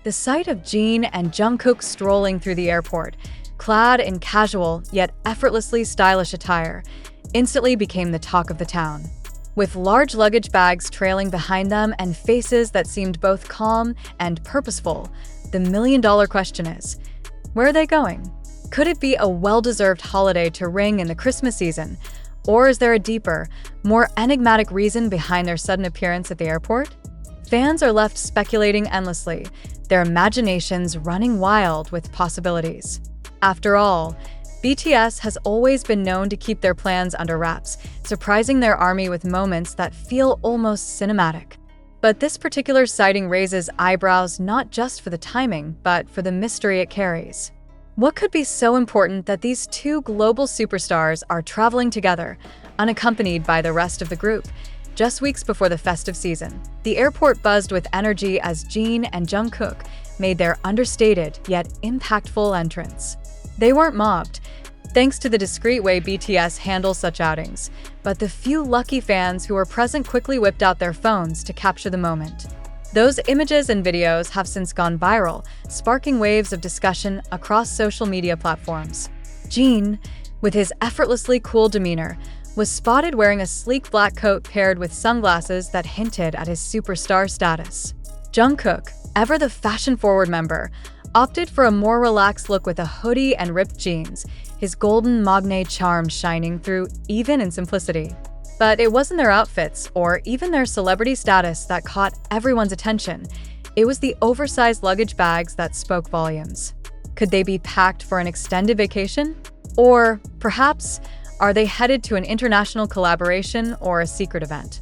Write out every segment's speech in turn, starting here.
The sight of Jin and Jungkook strolling through the airport, clad in casual yet effortlessly stylish attire, instantly became the talk of the town. With large luggage bags trailing behind them and faces that seemed both calm and purposeful, the million-dollar question is, where are they going? Could it be a well-deserved holiday to ring in the Christmas season? Or is there a deeper, more enigmatic reason behind their sudden appearance at the airport? Fans are left speculating endlessly, their imaginations running wild with possibilities. After all, BTS has always been known to keep their plans under wraps, surprising their army with moments that feel almost cinematic. But this particular sighting raises eyebrows not just for the timing, but for the mystery it carries. What could be so important that these two global superstars are traveling together, unaccompanied by the rest of the group, just weeks before the festive season? The airport buzzed with energy as Jin and Jungkook made their understated yet impactful entrance. They weren't mobbed, thanks to the discreet way BTS handles such outings, but the few lucky fans who were present quickly whipped out their phones to capture the moment. Those images and videos have since gone viral, sparking waves of discussion across social media platforms. Jin, with his effortlessly cool demeanor, was spotted wearing a sleek black coat paired with sunglasses that hinted at his superstar status. Jungkook, ever the fashion-forward member, opted for a more relaxed look with a hoodie and ripped jeans, his golden magne charm shining through even in simplicity. But it wasn't their outfits or even their celebrity status that caught everyone's attention. It was the oversized luggage bags that spoke volumes. Could they be packed for an extended vacation? Or perhaps, are they headed to an international collaboration or a secret event?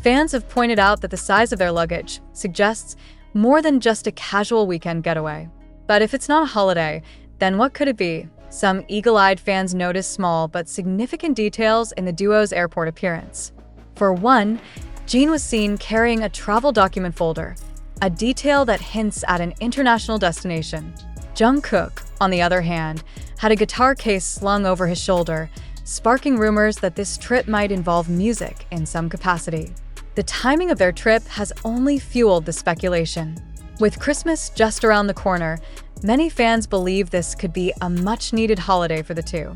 Fans have pointed out that the size of their luggage suggests more than just a casual weekend getaway. But if it's not a holiday, then what could it be? Some eagle-eyed fans noticed small but significant details in the duo's airport appearance. For one, Jin was seen carrying a travel document folder, a detail that hints at an international destination. Jungkook, on the other hand, had a guitar case slung over his shoulder, sparking rumors that this trip might involve music in some capacity. The timing of their trip has only fueled the speculation. With Christmas just around the corner, many fans believe this could be a much-needed holiday for the two.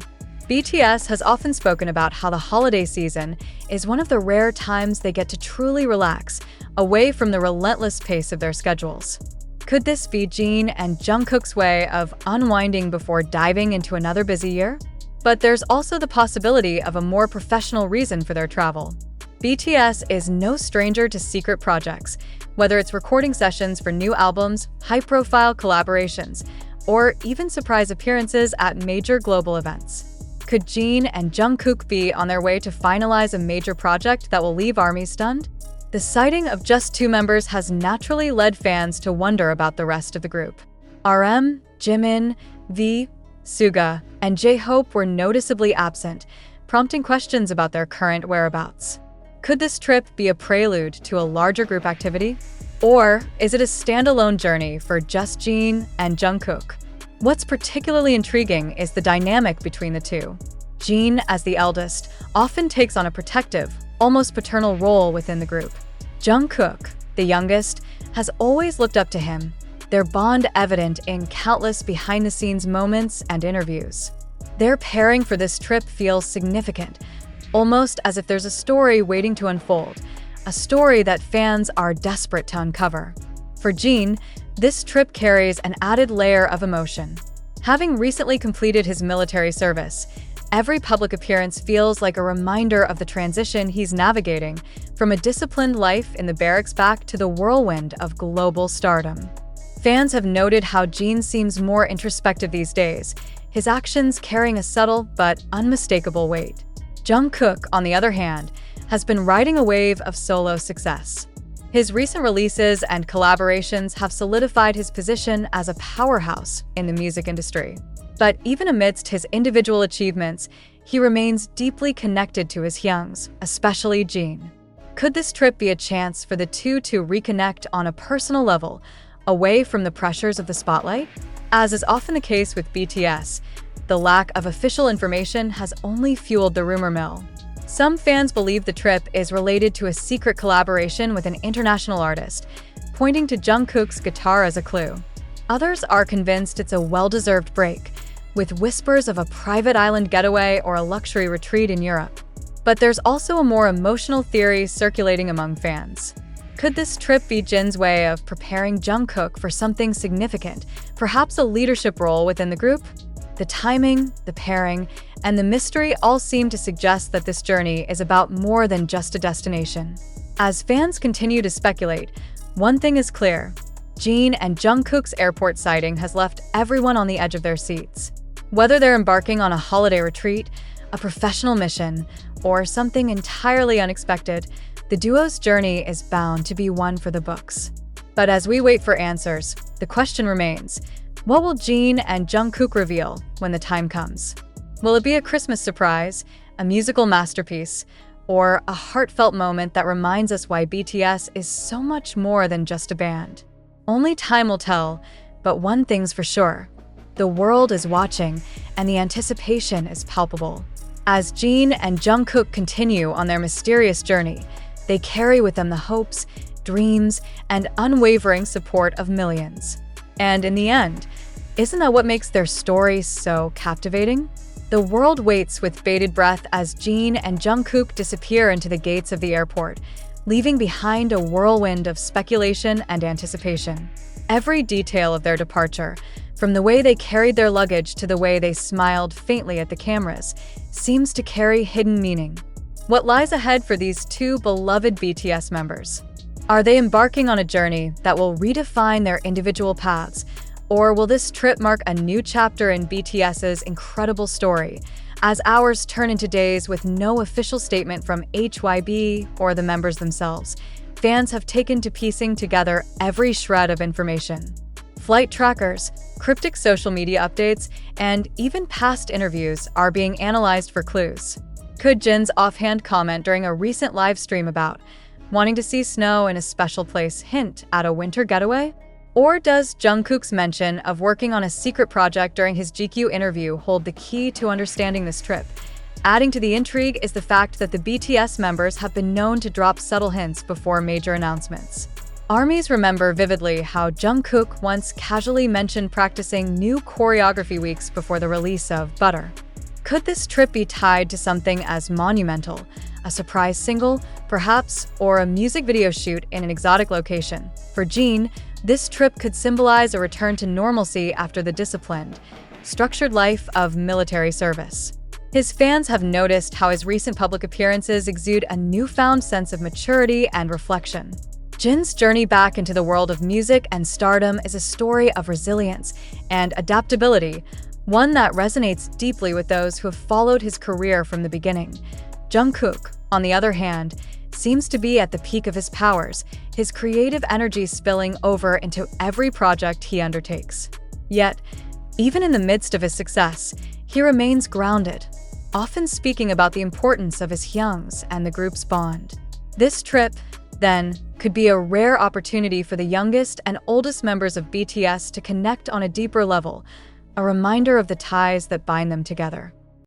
BTS has often spoken about how the holiday season is one of the rare times they get to truly relax, away from the relentless pace of their schedules. Could this be Jin and Jungkook's way of unwinding before diving into another busy year? But there's also the possibility of a more professional reason for their travel. BTS is no stranger to secret projects, whether it's recording sessions for new albums, high-profile collaborations, or even surprise appearances at major global events. Could Jin and Jungkook be on their way to finalize a major project that will leave armies stunned? The sighting of just two members has naturally led fans to wonder about the rest of the group. RM, Jimin, V, Suga, and J-Hope were noticeably absent, prompting questions about their current whereabouts. Could this trip be a prelude to a larger group activity? Or is it a standalone journey for just Jin and Jungkook? What's particularly intriguing is the dynamic between the two. Jin, as the eldest, often takes on a protective, almost paternal role within the group. Jungkook, the youngest, has always looked up to him, their bond evident in countless behind-the-scenes moments and interviews. Their pairing for this trip feels significant, almost as if there's a story waiting to unfold, a story that fans are desperate to uncover. For Jin, this trip carries an added layer of emotion. Having recently completed his military service, every public appearance feels like a reminder of the transition he's navigating from a disciplined life in the barracks back to the whirlwind of global stardom. Fans have noted how Jin seems more introspective these days, his actions carrying a subtle but unmistakable weight. Jungkook, on the other hand, has been riding a wave of solo success. His recent releases and collaborations have solidified his position as a powerhouse in the music industry. But even amidst his individual achievements, he remains deeply connected to his hyungs, especially Jin. Could this trip be a chance for the two to reconnect on a personal level, away from the pressures of the spotlight? As is often the case with BTS, the lack of official information has only fueled the rumor mill. Some fans believe the trip is related to a secret collaboration with an international artist, pointing to Jungkook's guitar as a clue. Others are convinced it's a well-deserved break, with whispers of a private island getaway or a luxury retreat in Europe. But there's also a more emotional theory circulating among fans. Could this trip be Jin's way of preparing Jungkook for something significant, perhaps a leadership role within the group? The timing, the pairing, and the mystery all seem to suggest that this journey is about more than just a destination. As fans continue to speculate, one thing is clear: Jin and Jungkook's airport sighting has left everyone on the edge of their seats. Whether they're embarking on a holiday retreat, a professional mission, or something entirely unexpected, the duo's journey is bound to be one for the books. But as we wait for answers, the question remains: what will Jin and Jungkook reveal when the time comes? Will it be a Christmas surprise, a musical masterpiece, or a heartfelt moment that reminds us why BTS is so much more than just a band? Only time will tell, but one thing's for sure: the world is watching, and the anticipation is palpable. As Jin and Jungkook continue on their mysterious journey, they carry with them the hopes, dreams, and unwavering support of millions. And in the end, isn't that what makes their story so captivating? The world waits with bated breath as Jin and Jungkook disappear into the gates of the airport, leaving behind a whirlwind of speculation and anticipation. Every detail of their departure, from the way they carried their luggage to the way they smiled faintly at the cameras, seems to carry hidden meaning. What lies ahead for these two beloved BTS members? Are they embarking on a journey that will redefine their individual paths, or will this trip mark a new chapter in BTS's incredible story, as hours turn into days with no official statement from HYB or the members themselves? Fans have taken to piecing together every shred of information. Flight trackers, cryptic social media updates, and even past interviews are being analyzed for clues. Could Jin's offhand comment during a recent live stream about wanting to see snow in a special place hint at a winter getaway? Or does Jungkook's mention of working on a secret project during his GQ interview hold the key to understanding this trip? Adding to the intrigue is the fact that the BTS members have been known to drop subtle hints before major announcements. ARMYs remember vividly how Jungkook once casually mentioned practicing new choreography weeks before the release of Butter. Could this trip be tied to something as monumental, a surprise single, perhaps, or a music video shoot in an exotic location? For Jin, this trip could symbolize a return to normalcy after the disciplined, structured life of military service. His fans have noticed how his recent public appearances exude a newfound sense of maturity and reflection. Jin's journey back into the world of music and stardom is a story of resilience and adaptability, one that resonates deeply with those who have followed his career from the beginning. Jungkook, on the other hand, seems to be at the peak of his powers, his creative energy spilling over into every project he undertakes. Yet, even in the midst of his success, he remains grounded, often speaking about the importance of his hyungs and the group's bond. This trip, then, could be a rare opportunity for the youngest and oldest members of BTS to connect on a deeper level, a reminder of the ties that bind them together.